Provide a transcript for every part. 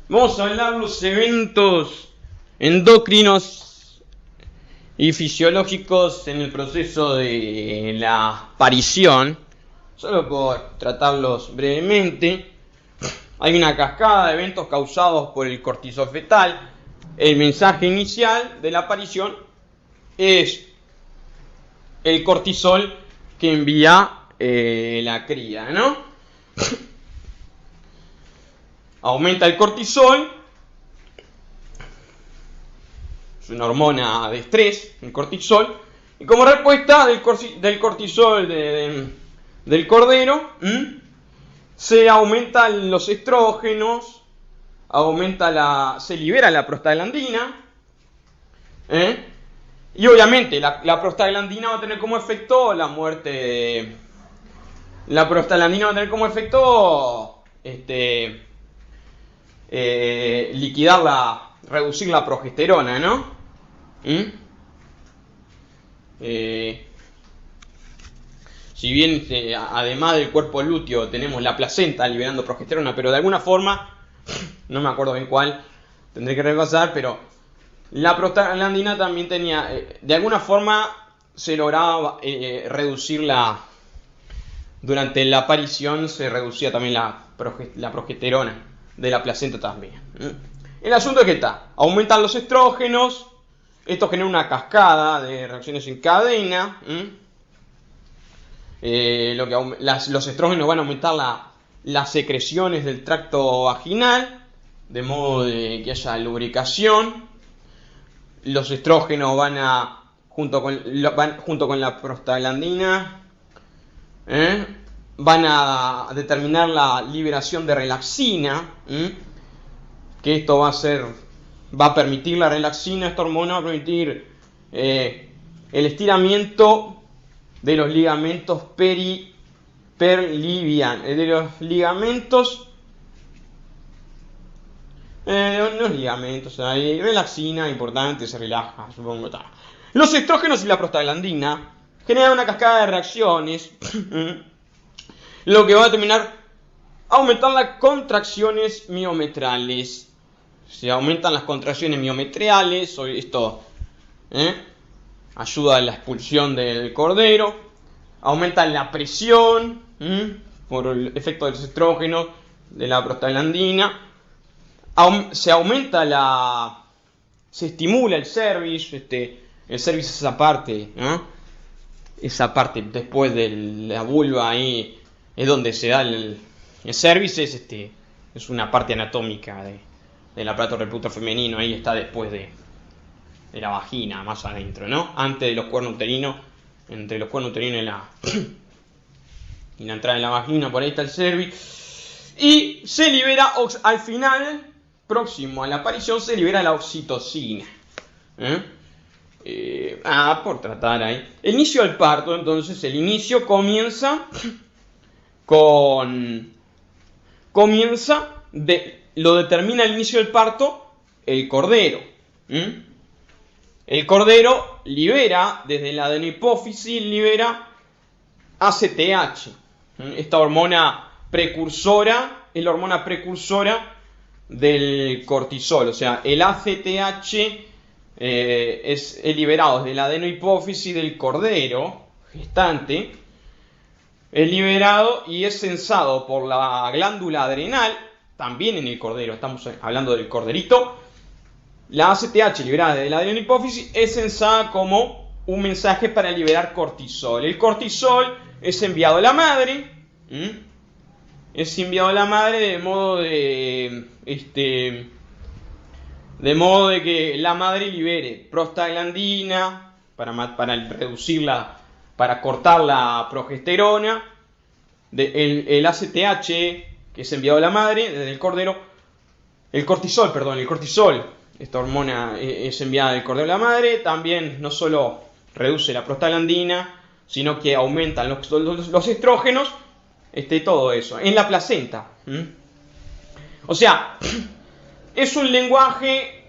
Vamos a hablar de los eventos endocrinos y fisiológicos en el proceso de la parición. Solo por tratarlos brevemente, hay una cascada de eventos causados por el cortisol fetal. El mensaje inicial de la aparición es el cortisol que envía la cría, ¿no? Aumenta el cortisol, es una hormona de estrés, el cortisol, y como respuesta del cortisol del cordero, se aumentan los estrógenos, se libera la prostaglandina, y obviamente la prostaglandina va a tener como efecto la muerte. La prostaglandina va a tener como efecto reducir la progesterona, ¿no? Si bien además del cuerpo lúteo tenemos la placenta liberando progesterona, pero de alguna forma, no me acuerdo bien cuál, tendré que repasar, pero la prostaglandina también tenía, de alguna forma se lograba reducirla. Durante la aparición se reducía también la progesterona de la placenta también. El asunto es que aumentan los estrógenos, esto genera una cascada de reacciones en cadena. Los estrógenos van a aumentar las secreciones del tracto vaginal, de modo de que haya lubricación. Los estrógenos junto con la prostaglandina, van a determinar la liberación de relaxina, que esto va a permitir la relaxina, esta hormona va a permitir el estiramiento de los ligamentos de los ligamentos, hay relaxina, importante, se relaja, supongo. Los estrógenos y la prostaglandina generan una cascada de reacciones, lo que va a terminar aumentar las contracciones miometrales. Se aumentan las contracciones miometrales, esto ayuda a la expulsión del cordero, aumenta la presión por el efecto de los estrógenos, de la prostaglandina, se estimula el cervix, el cervix es esa parte, esa parte después de la vulva, ahí es donde se da el cervix, es una parte anatómica del aparato reproductor femenino, ahí está después de la vagina, más adentro, ¿no? Antes de los cuernos uterinos, entre los cuernos uterinos y la entrada de la vagina, por ahí está el cervix, y se libera al final, próximo a la aparición, se libera la oxitocina. Por tratar ahí. El inicio del parto, entonces, el inicio comienza lo determina el inicio del parto el cordero. El cordero libera, desde la adenohipófisis, libera ACTH. Esta hormona precursora es la hormona precursora del cortisol. O sea, el ACTH es liberado desde la adenohipófisis del cordero gestante. Es liberado y es sensado por la glándula adrenal, también en el cordero, estamos hablando del corderito. La ACTH liberada de la adenohipófisis es sensada como un mensaje para liberar cortisol. El cortisol es enviado a la madre, de modo de que la madre libere prostaglandina para cortar la progesterona, el ACTH, que es enviado a la madre desde el cordero, el cortisol, esta hormona es enviada del cordero a la madre, también no solo reduce la prostaglandina, sino que aumentan los estrógenos, todo eso, en la placenta. O sea, es un lenguaje,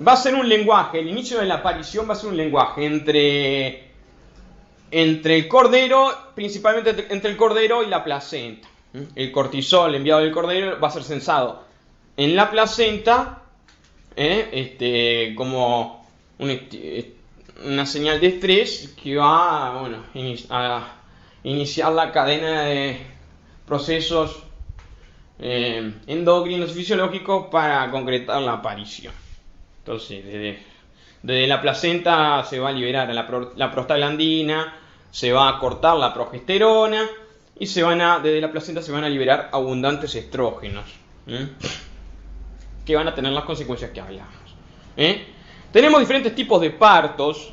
el inicio de la aparición va a ser un lenguaje entre el cordero, principalmente entre el cordero y la placenta. El cortisol enviado del cordero va a ser sensado en la placenta, como una señal de estrés que va, bueno, a iniciar la cadena de procesos endocrinos y fisiológicos para concretar la aparición. Entonces, desde la placenta se va a liberar la prostaglandina, se va a cortar la progesterona y desde la placenta se van a liberar abundantes estrógenos, que van a tener las consecuencias que hablamos. Tenemos diferentes tipos de partos.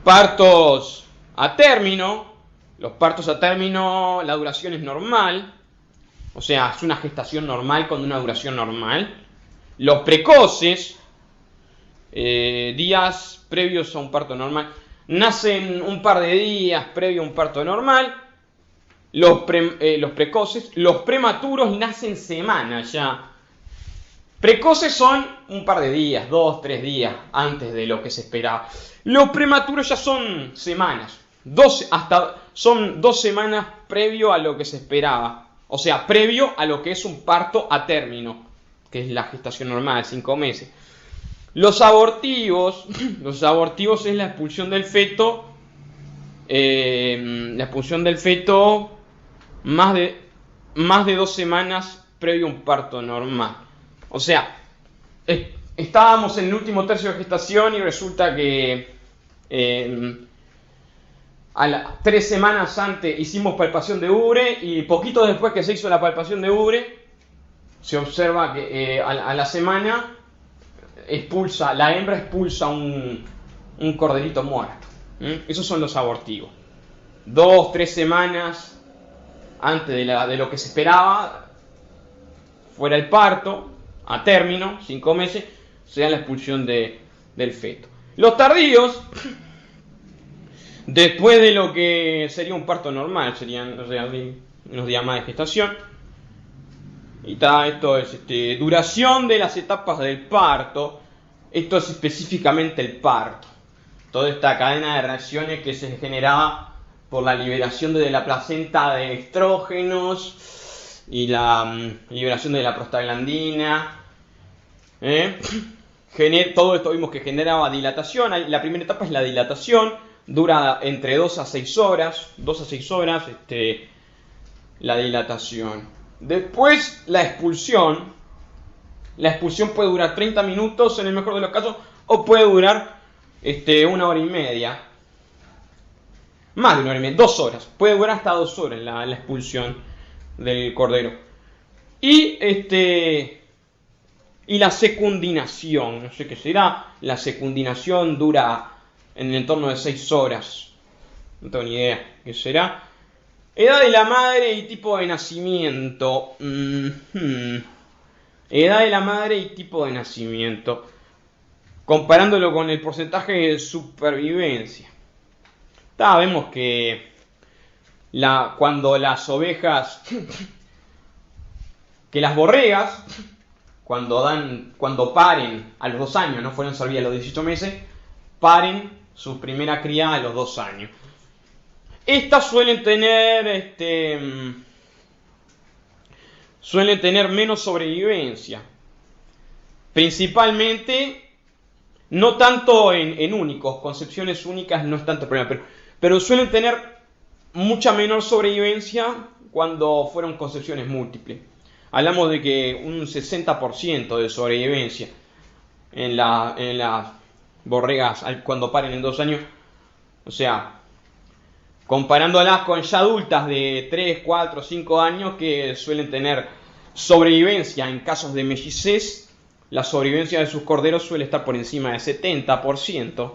Partos a término. Los partos a término, la duración es normal, o sea, es una gestación normal con una duración normal. Los precoces, días previos a un parto normal, nacen un par de días previo a un parto normal. Los precoces, los prematuros nacen semanas ya. Precoces son un par de días, 2-3 días antes de lo que se esperaba. Los prematuros ya son semanas, son 2 semanas previo a lo que se esperaba. O sea, previo a lo que es un parto a término, que es la gestación normal, 5 meses. Los abortivos es la expulsión del feto. Más de 2 semanas previo a un parto normal. O sea, estábamos en el último tercio de gestación y resulta que 3 semanas antes hicimos palpación de ubre y poquito después que se hizo la palpación de ubre se observa que a la semana la hembra expulsa un corderito muerto. Esos son los abortivos. 2-3 semanas antes de lo que se esperaba fuera el parto a término, 5 meses, se da la expulsión del feto. Los tardíos, después de lo que sería un parto normal, serían unos días más de gestación. Y esto es duración de las etapas del parto. Esto es específicamente el parto. Toda esta cadena de reacciones que se generaba por la liberación desde la placenta de estrógenos y la liberación de la prostaglandina. Todo esto vimos que generaba dilatación. La primera etapa es la dilatación, dura entre 2 a 6 horas. La dilatación. Después la expulsión. La expulsión puede durar 30 minutos en el mejor de los casos, o puede durar 1 hora y media. Más de 1 hora y media, 2 horas. Puede durar hasta 2 horas la expulsión del cordero. Y la secundinación, no sé qué será. La secundinación dura en el entorno de 6 horas. No tengo ni idea qué será. Edad de la madre y tipo de nacimiento. Edad de la madre y tipo de nacimiento. Comparándolo con el porcentaje de supervivencia. Vemos que cuando las ovejas, que las borregas, cuando paren a los 2 años, no fueron servidas a los 18 meses, paren su primera cría a los 2 años. Estas suelen tener menos sobrevivencia. Principalmente, no tanto en únicos, concepciones únicas no es tanto problema, pero suelen tener mucha menor sobrevivencia cuando fueron concepciones múltiples. Hablamos de que un 60% de sobrevivencia en las borregas cuando paren en 2 años. O sea, comparándolas con ya adultas de 3, 4, 5 años que suelen tener sobrevivencia en casos de mellizez, la sobrevivencia de sus corderos suele estar por encima del 70%.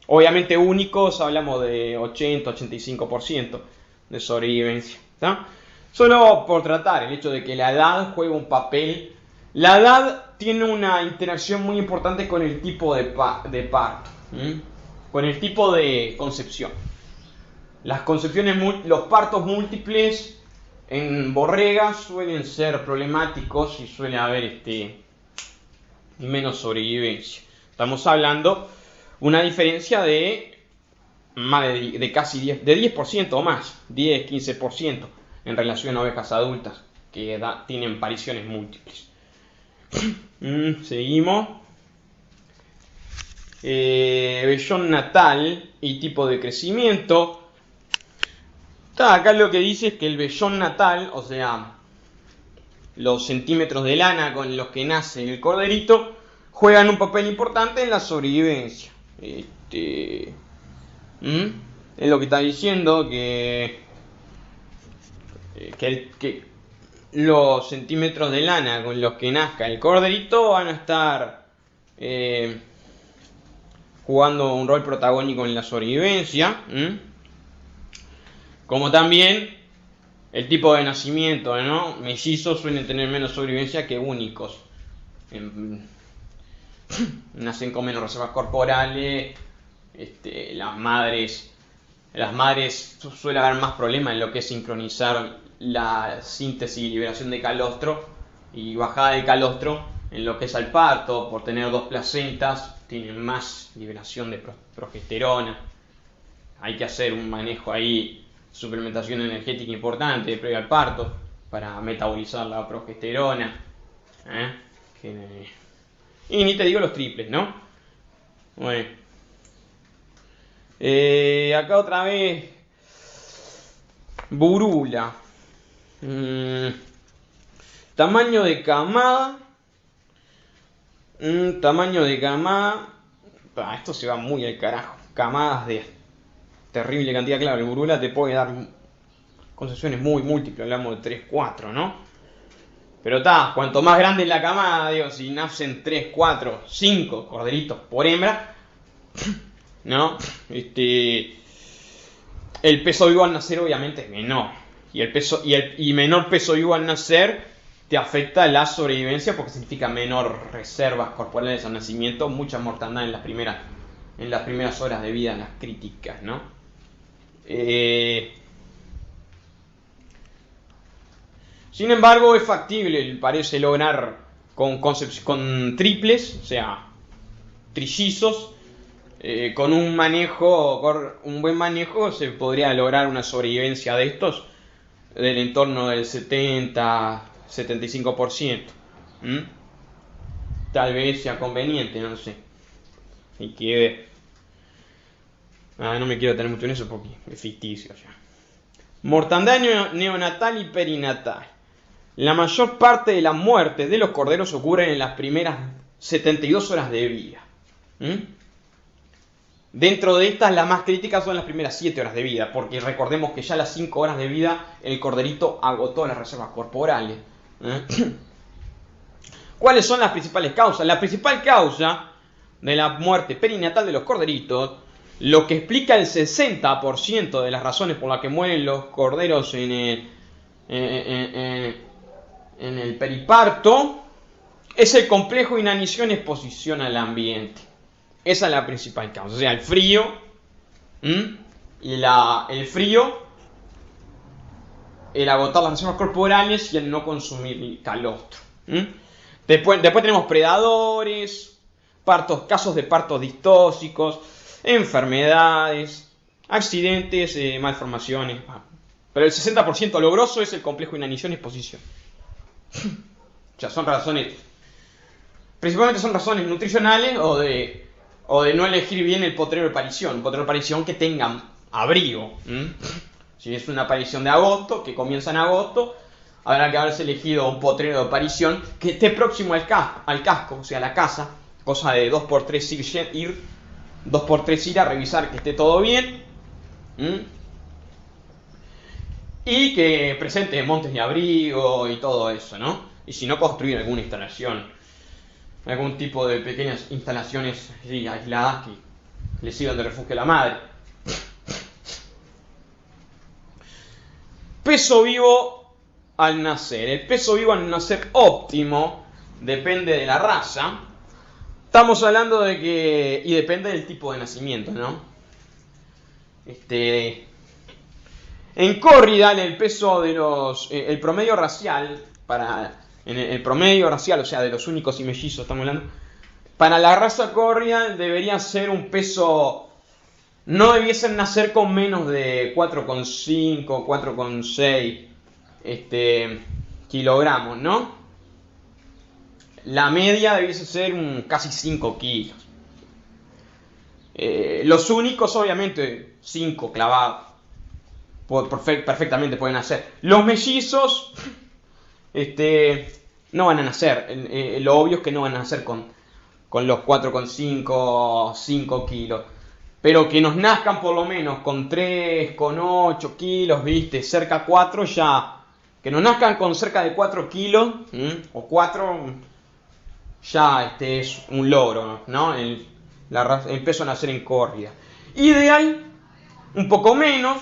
Obviamente únicos hablamos de 80-85% de sobrevivencia. ¿Tá? Solo por tratar el hecho de que la edad juega un papel. La edad tiene una interacción muy importante con el tipo de parto, con el tipo de concepción. Los partos múltiples en borregas suelen ser problemáticos y suele haber menos sobrevivencia. Estamos hablando una diferencia de casi 10% o más, 10-15% en relación a ovejas adultas que tienen pariciones múltiples. Seguimos. Vellón natal y tipo de crecimiento. Acá lo que dice es que el vellón natal, o sea, los centímetros de lana con los que nace el corderito, juegan un papel importante en la sobrevivencia. Es lo que está diciendo, que los centímetros de lana con los que nazca el corderito van a estar jugando un rol protagónico en la sobrevivencia. Como también el tipo de nacimiento, ¿no? Mellizos suelen tener menos sobrevivencia que únicos. Nacen con menos reservas corporales. Las madres suele haber más problemas en lo que es sincronizar la síntesis y liberación de calostro y bajada de calostro en lo que es al parto. Por tener dos placentas tienen más liberación de progesterona. Hay que hacer un manejo ahí, suplementación energética importante previo al parto para metabolizar la progesterona. Y ni te digo los triples, ¿no? Bueno. Acá otra vez. Burula. Tamaño de camada. Tamaño de camada. Esto se va muy al carajo. Camadas de terrible cantidad, claro. El burula te puede dar concesiones muy múltiples. Hablamos de 3, 4, ¿no? Pero cuanto más grande es la camada, digo, si nacen 3, 4, 5 corderitos por hembra, ¿no? El peso vivo al nacer obviamente es menor. Y menor peso vivo al nacer te afecta la sobrevivencia porque significa menor reservas corporales al nacimiento, mucha mortandad en las primeras horas de vida, en las críticas, ¿no? Sin embargo, es factible, parece lograr con triples, o sea, trillizos. Con un buen manejo se podría lograr una sobrevivencia de estos del entorno del 70-75%. Tal vez sea conveniente, no sé. Hay que ver. No me quiero tener mucho en eso porque es ficticio ya. Mortandad neonatal y perinatal. La mayor parte de las muertes de los corderos ocurren en las primeras 72 horas de vida. Dentro de estas, las más críticas son las primeras 7 horas de vida, porque recordemos que ya a las 5 horas de vida el corderito agotó las reservas corporales. ¿Cuáles son las principales causas? La principal causa de la muerte perinatal de los corderitos, lo que explica el 60% de las razones por las que mueren los corderos en el periparto, es el complejo inanición-exposición al ambiente. Esa es la principal causa. O sea, el frío. El frío, el agotar las reservas corporales y el no consumir calostro. Después tenemos predadores, casos de partos distóxicos, enfermedades, accidentes, malformaciones. Pero el 60% logroso es el complejo inanición-exposición. O sea, son razones. Principalmente son razones nutricionales o de no elegir bien el potrero de parición. Un potrero de parición que tenga abrigo. Si es una parición de agosto, que comienza en agosto, habrá que haberse elegido un potrero de parición que esté próximo al casco, o sea, a la casa. Cosa de 2x3 ir a revisar que esté todo bien. Y que presente montes de abrigo y todo eso, ¿no? Y si no, construir alguna instalación, algún tipo de pequeñas instalaciones aisladas que le sirvan de refugio a la madre. Peso vivo al nacer. El peso vivo al nacer óptimo depende de la raza. Estamos hablando de que... y depende del tipo de nacimiento, ¿no? En Corriedale el peso de el promedio racial, el promedio racial, o sea, de los únicos y mellizos estamos hablando, para la raza Corriedale debería ser un peso, no debiesen nacer con menos de 4,5, 4,6 kilogramos, ¿no? la media debiese ser casi 5 kilos. Los únicos, obviamente, 5 clavados. Perfectamente pueden hacer. Los mellizos, no van a nacer. Lo obvio es que no van a nacer con los 4,5, 5 kilos. Pero que nos nazcan por lo menos con 3, con 8 kilos, ¿viste? Cerca de 4 ya. Que nos nazcan con cerca de 4 kilos, o 4, ya es un logro, ¿no? El peso a nacer en corrida. Ideal, un poco menos.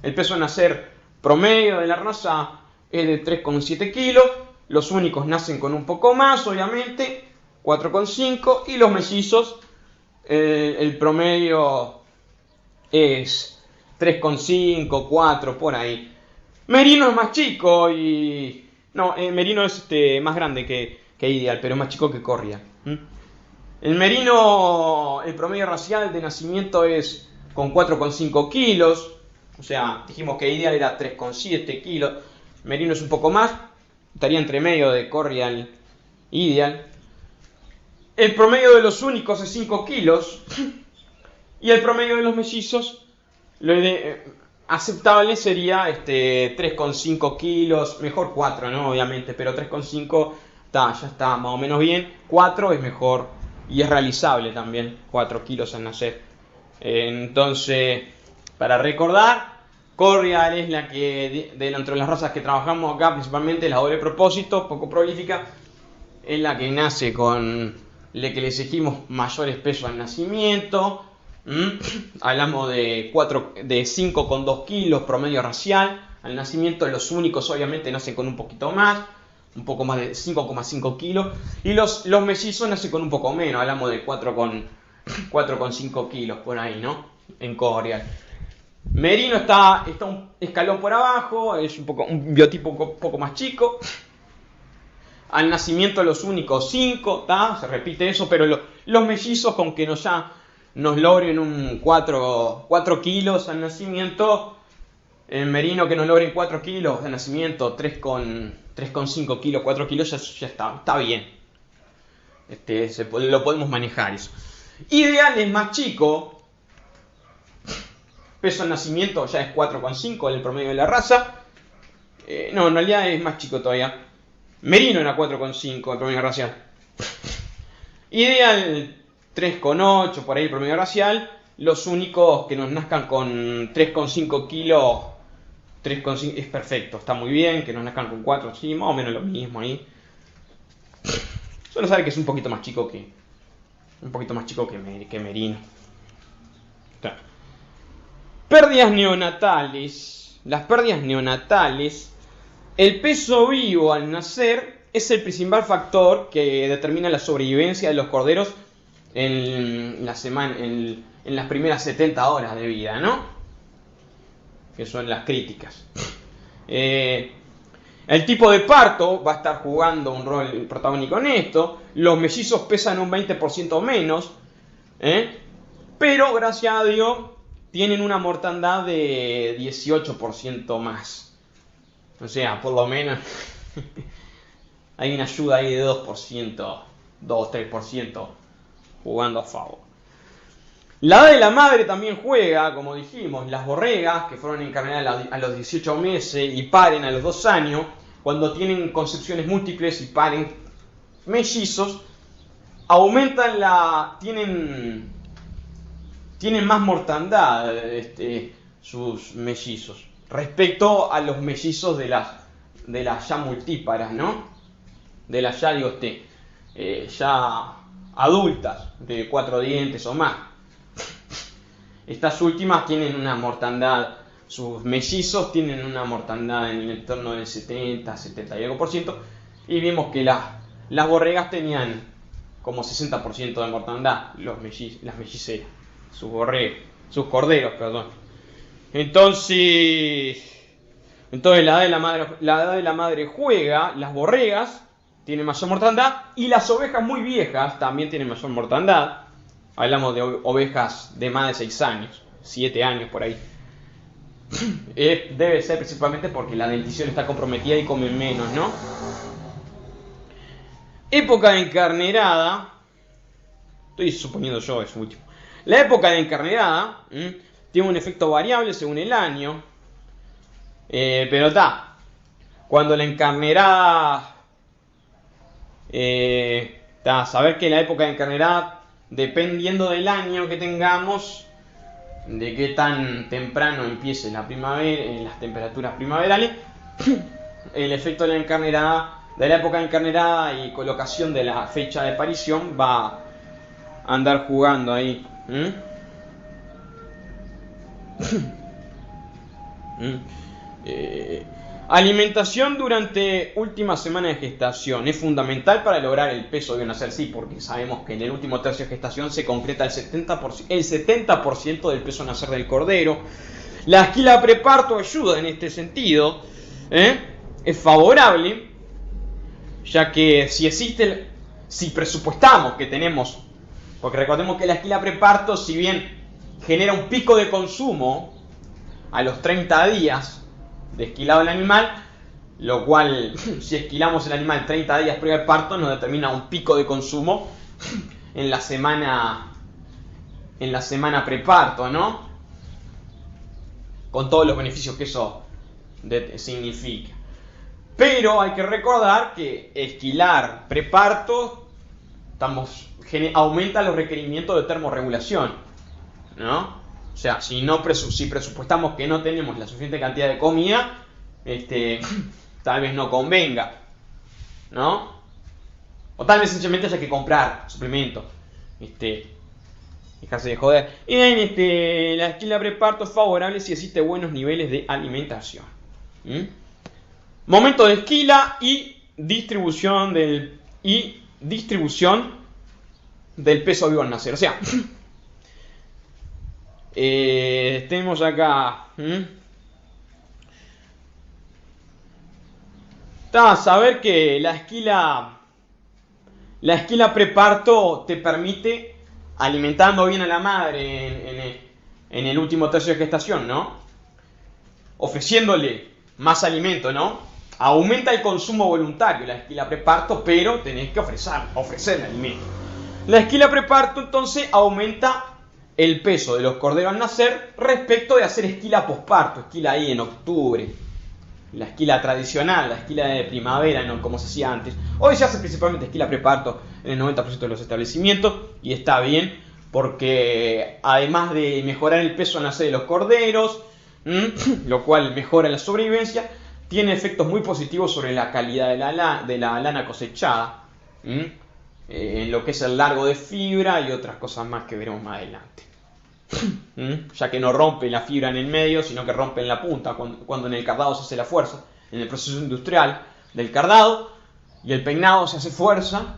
El peso a nacer promedio de la raza es de 3,7 kilos. Los únicos nacen con un poco más, obviamente, 4,5. Y los mellizos, el promedio es 3,5, 4, por ahí. Merino es más chico y... No, Merino es más grande que Ideal, pero es más chico que Corria. El Merino, el promedio racial de nacimiento es con 4,5 kilos. O sea, dijimos que Ideal era 3,7 kilos. Merino es un poco más. Estaría entre medio de Corria y Ideal. El promedio de los únicos es 5 kilos. Y el promedio de los mellizos, aceptable sería 3,5 kilos. Mejor 4, ¿no? Obviamente, pero 3,5 ya está más o menos bien. 4 es mejor y es realizable también. 4 kilos al nacer. Entonces, para recordar, Corrial es la que, entre las razas que trabajamos acá, principalmente la doble propósito, poco prolífica, es la que nace con la que le exigimos mayores pesos al nacimiento. Hablamos de 5,2 kilos promedio racial al nacimiento. Los únicos obviamente nacen con un poquito más, un poco más de 5,5 kilos. Y los mellizos nacen con un poco menos, hablamos de 4,5 kilos por ahí, ¿no? En Corrial. Merino está un escalón por abajo, es un biotipo un poco más chico. Al nacimiento los únicos 5, se repite eso, pero los mellizos, con que nos logren un 4 kilos al nacimiento, el merino que nos logren 4 kilos al nacimiento, 3,5 kilos, 4 kilos, ya está bien. Lo podemos manejar eso. Ideal es más chico. Peso al nacimiento ya es 4,5 el promedio de la raza. No, en realidad es más chico todavía. Merino era 4,5 el promedio racial. Ideal 3,8 por ahí el promedio racial. Los únicos que nos nazcan con 3,5 kilos, 3,5 es perfecto, está muy bien. Que nos nazcan con 4, sí, más o menos lo mismo ahí. Solo saber que es un poquito más chico que Merino. Pérdidas neonatales. Las pérdidas neonatales, el peso vivo al nacer es el principal factor que determina la sobrevivencia de los corderos en las primeras 70 horas de vida, ¿no? Que son las críticas. El tipo de parto va a estar jugando un rol protagónico en esto. Los mellizos pesan un 20% menos, pero gracias a Dios tienen una mortandad de 18% más. O sea, por lo menos hay una ayuda ahí de 2%, 2-3% jugando a favor. La edad de la madre también juega, como dijimos. Las borregas que fueron encarnadas a los 18 meses y paren a los 2 años, cuando tienen concepciones múltiples y paren mellizos, tienen más mortandad sus mellizos respecto a los mellizos de las ya multíparas, ¿no? De las ya adultas, de 4 dientes o más. Estas últimas tienen una mortandad, sus mellizos tienen una mortandad en el entorno del 70 y algo por ciento, y vimos que las borregas tenían como 60% de mortandad, las melliceras, sus corderos, perdón. Entonces la edad de la madre juega. Las borregas tienen mayor mortandad y las ovejas muy viejas también tienen mayor mortandad. Hablamos de ovejas de más de 6 años, 7 años por ahí. Debe ser principalmente porque la dentición está comprometida y comen menos, ¿no? época de encarnerada, estoy suponiendo yo eso último. La época de encarnerada tiene un efecto variable según el año, pero está. Cuando la encarnerada, saber que la época de encarnerada, dependiendo del año que tengamos, de qué tan temprano empiece la primavera, las temperaturas primaverales, el efecto de la encarnerada, de la época de encarnerada y colocación de la fecha de aparición va a andar jugando ahí. Alimentación durante última semana de gestación es fundamental para lograr el peso de nacer, sí, porque sabemos que en el último tercio de gestación se concreta el 70% del peso a nacer del cordero. La esquila preparto ayuda en este sentido, es favorable, ya que si presupuestamos que tenemos, porque recordemos que la esquila preparto, si bien genera un pico de consumo a los 30 días de esquilado del animal, lo cual, si esquilamos el animal 30 días previo al parto, nos determina un pico de consumo en la semana preparto, ¿no? Con todos los beneficios que eso significa. Pero hay que recordar que esquilar preparto aumenta los requerimientos de termorregulación, ¿no? O sea, si presupuestamos que no tenemos la suficiente cantidad de comida, tal vez no convenga, ¿no? O tal vez sencillamente haya que comprar suplementos, dejarse de joder. Y bien, la esquila preparto es favorable si existe buenos niveles de alimentación. Momento de esquila y distribución del peso vivo al nacer. O sea, tenemos acá saber que la esquila preparto te permite, alimentando bien a la madre en el último tercio de gestación, ¿no? Ofreciéndole más alimento, ¿no? Aumenta el consumo voluntario la esquila preparto, pero tenés que ofrecerle alimento. La esquila preparto entonces aumenta el peso de los corderos al nacer respecto de hacer esquila posparto, esquila ahí en octubre, la esquila tradicional, la esquila de primavera, ¿no? Como se hacía antes. Hoy se hace principalmente esquila preparto en el 90% de los establecimientos, y está bien, porque además de mejorar el peso al nacer de los corderos, lo cual mejora la sobrevivencia, tiene efectos muy positivos sobre la calidad de la lana cosechada, en lo que es el largo de fibra y otras cosas más que veremos más adelante. Ya que no rompe la fibra en el medio, sino que rompe en la punta, cuando en el cardado se hace la fuerza. En el proceso industrial del cardado y el peinado se hace fuerza,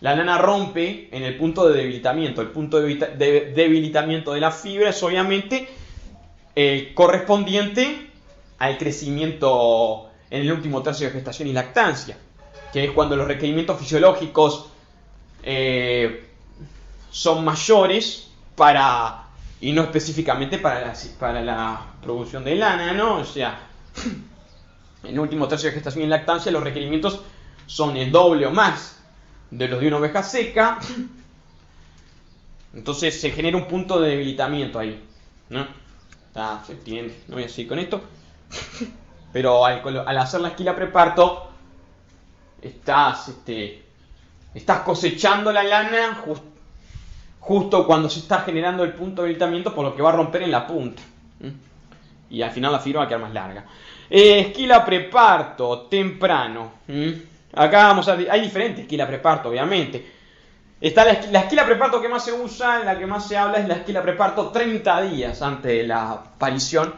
la lana rompe en el punto de debilitamiento. El punto de debilitamiento de la fibra es obviamente correspondiente al crecimiento en el último tercio de gestación y lactancia, que es cuando los requerimientos fisiológicos son mayores y no específicamente para la producción de lana, ¿no? O sea, en el último tercio de gestación y lactancia los requerimientos son el doble o más de los de una oveja seca. Entonces se genera un punto de debilitamiento ahí, ¿no? Se entiende, no voy a seguir con esto. Pero al hacer la esquila preparto, estás cosechando la lana justo cuando se está generando el punto de debilitamiento, por lo que va a romper en la punta. Y al final la fibra va a quedar más larga. Esquila preparto temprano. Acá hay diferentes esquila preparto, obviamente. Está la esquila preparto que más se usa, la que más se habla es la esquila preparto 30 días antes de la aparición,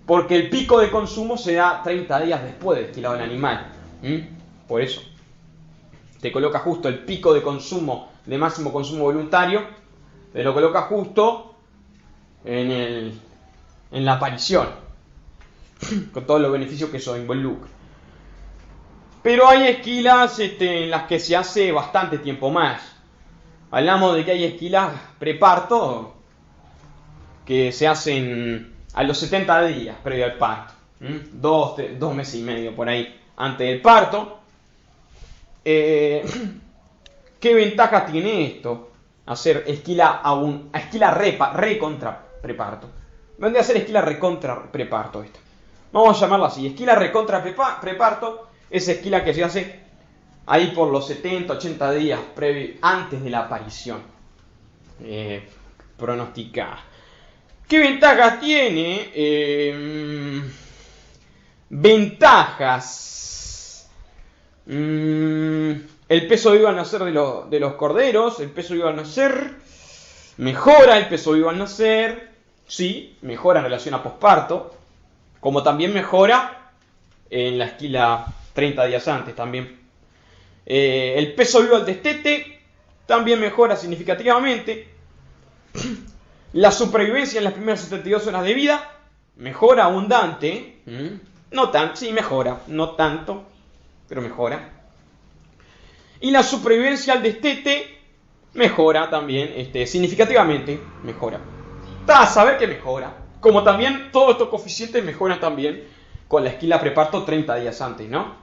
porque el pico de consumo se da 30 días después del esquilado del animal. Por eso te coloca justo el pico de consumo, de máximo consumo voluntario, te lo coloca justo en la aparición, con todos los beneficios que eso involucra. Pero hay esquilas en las que se hace bastante tiempo más. Hablamos de que hay esquilas preparto que se hacen a los 70 días previo al parto, 2 meses y medio por ahí antes del parto. ¿Qué ventaja tiene esto? Hacer esquila a esquila recontra preparto. Vendría a ser esquila recontra preparto esta. Vamos a llamarla así. Esquila recontra preparto es esquila que se hace ahí por los 70, 80 días antes de la aparición. Pronosticada. ¿Qué ventajas tiene? Ventajas. El peso vivo al nacer de los corderos. El peso vivo al nacer. Mejora el peso vivo al nacer. Sí, mejora en relación a posparto. Como también mejora en la esquila 30 días antes también. El peso vivo al destete también mejora significativamente. La supervivencia en las primeras 72 horas de vida mejora abundante. No tanto, sí mejora, no tanto, pero mejora. Y la supervivencia al destete mejora también, significativamente mejora. Está a saber que mejora. Como también todos estos coeficientes mejoran también con la esquila preparto 30 días antes, ¿no?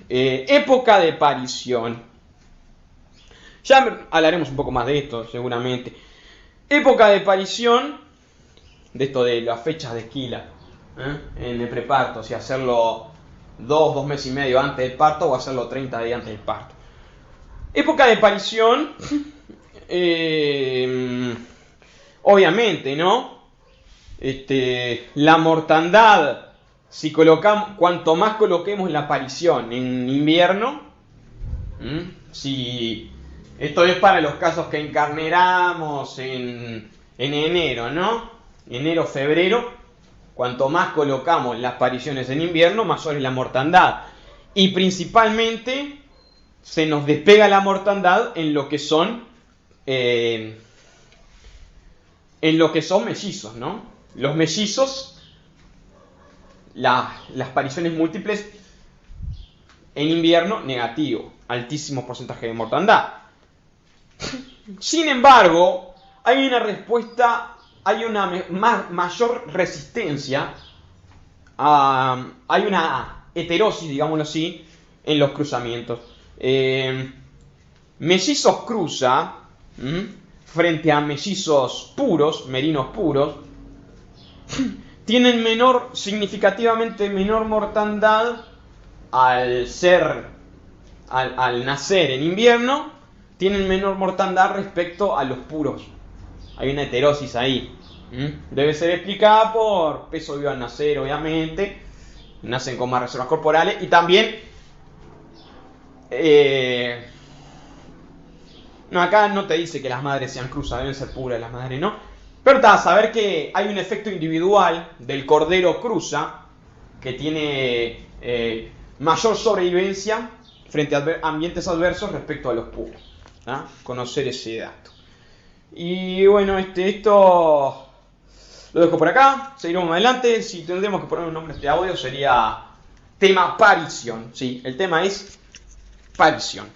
Época de parición. Ya hablaremos un poco más de esto, seguramente. Época de parición, de esto de las fechas de esquila, en el preparto, si hacerlo 2 meses y medio antes del parto o hacerlo 30 días antes del parto. Época de parición, obviamente, ¿no? La mortandad, si cuanto más coloquemos la parición en invierno, si esto es para los casos que encarneramos en enero, ¿no? Enero, febrero, cuanto más colocamos las pariciones en invierno, mayor es la mortandad. Y principalmente se nos despega la mortandad en lo que son mellizos, ¿no? Los mellizos, las pariciones múltiples en invierno, negativo, altísimo porcentaje de mortandad. Sin embargo, hay una respuesta, hay una mayor resistencia, hay una heterosis, digámoslo así, en los cruzamientos. Mellizos cruza frente a mellizos puros, merinos puros, tienen significativamente menor mortandad al nacer en invierno, tienen menor mortandad respecto a los puros. Hay una heterosis ahí. Debe ser explicada por peso vivo al nacer, obviamente. Nacen con más reservas corporales. Y también no, acá no te dice que las madres sean cruzas, deben ser puras las madres, ¿no? Pero está a saber que hay un efecto individual del cordero cruza que tiene mayor sobrevivencia frente a ambientes adversos respecto a los puros. Conocer ese dato. Y bueno, esto lo dejo por acá. Seguiremos adelante. Si tendremos que poner un nombre a este audio sería tema parición. Sí, el tema es parición.